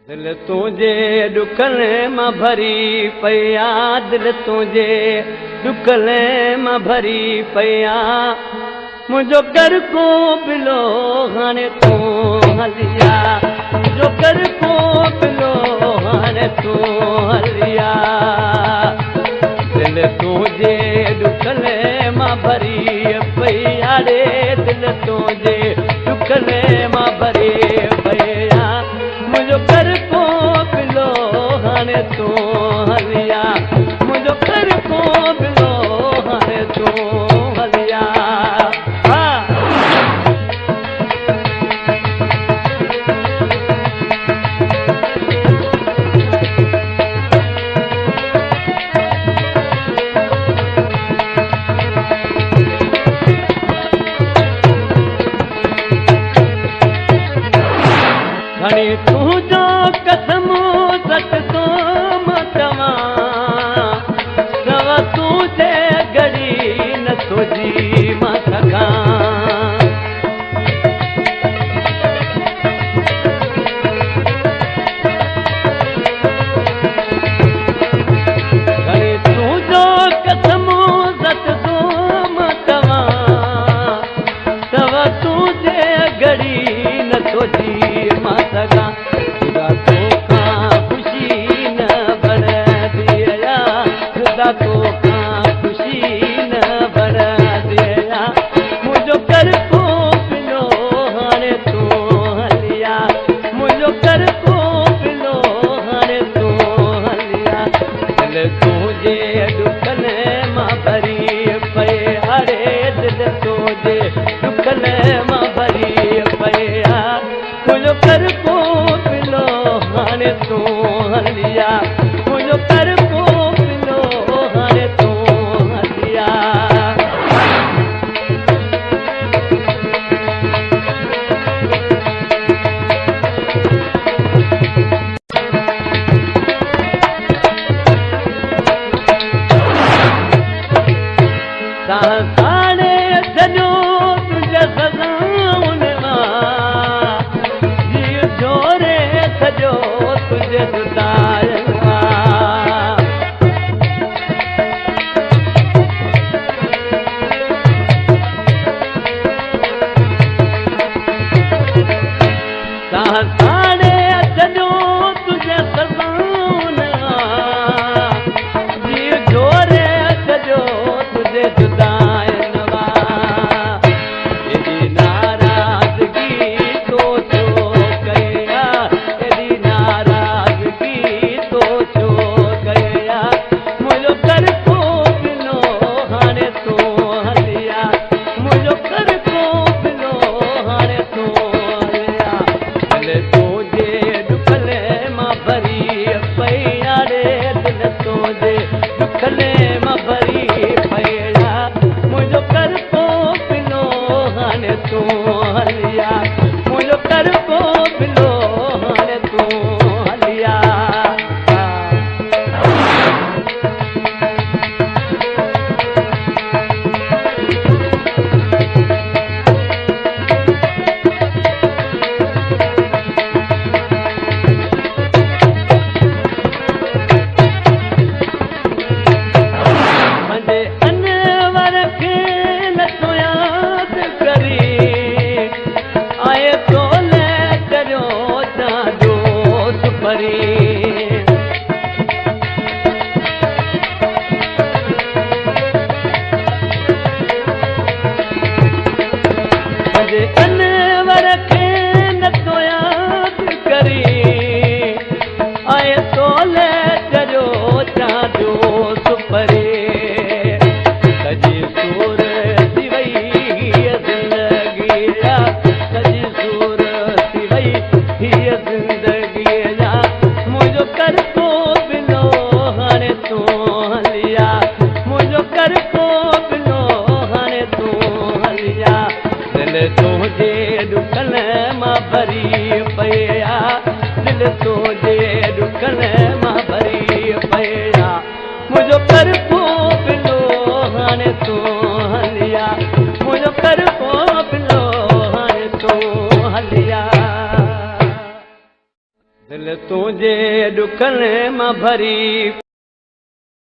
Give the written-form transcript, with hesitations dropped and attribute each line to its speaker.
Speaker 1: दिल तुझे डुकले मां भरी पया, दिल तुझे डुकले मां भरी पया, मुझो कर को बिलो हाने तू हलिया, मुझो कर को बिलो हाने तू हलिया। दिल तुझे डुकले मां भरी पया रे, दिल तुझे डुकले मां भरी पया, मुझो कर को बिलो हाने तू हलिया, मुझो कर को बिलो हाने तू हलिया। घणी तुझो कसम सच तो मतवा, सवा तुझे घड़ी न तुझी मां सघां। घणी तुझो कसम सच तो मतवा, सवा तुझे घड़ी न तुझी मां सघां। खुदा तोखा खुशी न बण दिया, खुदा तोखा खुशी न बण दिया, मुझो कर को बिलो हाणे तू हलिया, मुझो कर को बिलो हाणे तू हलिया। दिल तुझे डुकले मां भरी पया रे, दिल तुझे डुकले मां भरी पया, मुझो कर को बिलो हाणे तू हलिया, मुझो कर को बिलो हाणे तू हलिया। साणे सॼो तुझे सजाउन मां, जीउ जोरे सॼो तुझे जुदाइनि मां। साणे सॼो तुझे सजाउन मां, जीउ जोरे सॼो तुझे जुदाइनि मां। एॾी नाराज़गी तो छो कया, एॾी नाराज़गी तो छो कया, मुझो कर को बिलो हाणे तू हलिया, मुझो कर को बिलो हाणे तू हलिया। दिल तुझे डुकले मां भरी पया रे, दिल तुझे डुकले मां भरी पया, मुझो कर को बिलो हाणे तू हलिया, मुझो कर को बिलो हाणे तू हलिया। मुंहिंजे अनवर खे न तो यादि करी, आए तोले करियो तांजो सुपरी। मुंहिंजे अनवर खे न तो यादि करी, आए तोले करियो तांजो सुपरी। सजी सूर थी वई हीअ ज़िंदगी जा, सजी सूर थी वई हीअ ज़िंदगी जा, मुझो कर को बिलो हाणे तू हलिया, मुझो कर को बिलो हाणे तू हलिया। दिल तुझे डुकले मां भरी पया, दिल तुझे डुकले मां भरी पया, मुझो कर को बिलो हाणे तू हलिया, मुझो कर को बिलो हाणे तू हलिया। दिल तुझे ॾुकनि मां भरी